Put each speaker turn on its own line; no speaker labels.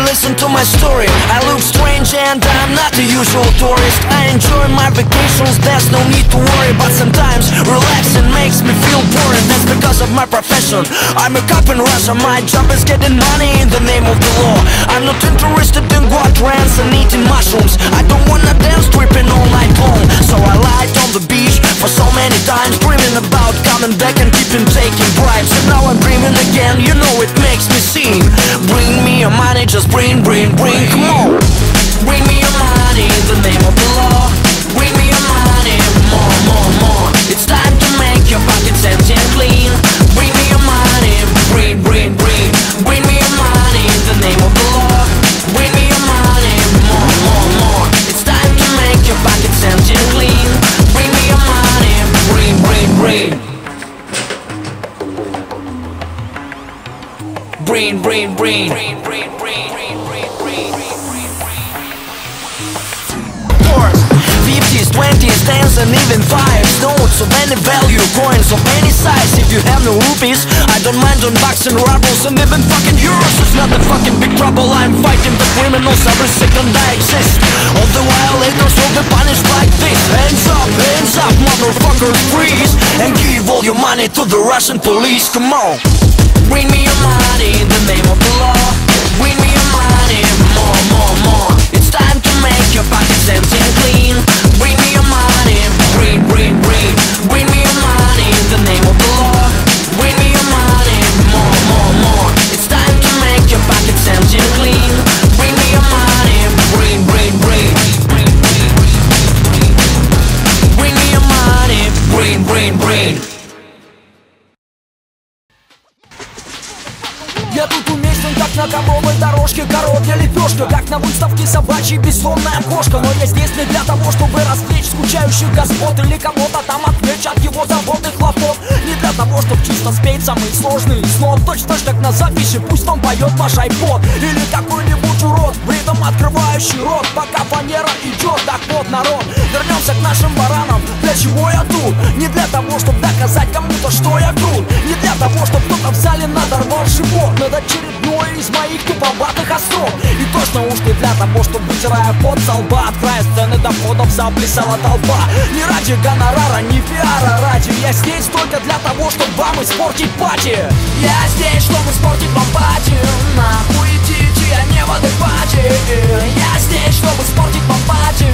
listen to my story. I look strange and I'm not the usual tourist. I enjoy my vacations, there's no need to worry. But sometimes relaxing makes me feel boring. That's because of my profession. I'm a cop in Russia. My job is getting money in the name of the law. I'm not interested in quadrants and eating mushrooms. I don't wanna dance tripping all night long. So I lied on the beach for so many times, dreaming about coming back and keeping taking bribes. And now I'm dreaming again, you know it makes me sing. Bring me your money, just bring, come on. Bring me your money in the name of the law. Bring me your money, more. It's time to make your pockets empty and clean. Bring me your money, bring. Bring me your money in the name of the law. Bring me your money, more. It's time to make your pockets empty and clean. Bring me your money, bring. Bring. 50s, 20s, 10s and even 5s. Notes of any value, coins of any size. If you have no rupees, I don't mind on bucks and rubles and even fucking euros. It's not a fucking big trouble. I'm fighting the criminals every second I exist. All the violators will be punished like this. Hands up, motherfuckers, freeze. And give all your money to the Russian police, come on. Bring me your money in the name of the law. Bring me your money, more. It's time to make your pockets empty and clean. Bring me your money, bring. Bring me your money in the name of the law. Bring me your money, more. It's time to make your pockets empty and clean. Bring me your money, bring. Bring me your money, bring.
Я тут уместен, как на ковровой дорожке. Коровья лепешка, как на выставке собачьей бессонная кошка. Но я здесь не для того, чтобы развлечь скучающих господ или кого-то там отвлечь от его забот и хлопот. Не для того, чтобы чисто спеть самый сложный снот. Точно как на записи, пусть он поет ваш айпод. Или какой-нибудь урод, бредом открывающий рот, пока фанера идет. Так вот, народ, вернемся к нашим баранам. Для чего я тут? Не для того, чтобы доказать кому-то, что я крут. Не для того, чтобы кто-то в зале надорвал живот над очередной из моих туповатых остров. И точно уж не для того, чтобы, вытирая пот со лба, от края сцены до входов заплясала толпа. Не ради гонорара, не пиара ради. Я здесь только для того, чтобы вам испортить пати. Я здесь, чтобы испортить вам пати. Нахуй идите, я не в адеквате. Я здесь, чтобы испортить вам пати.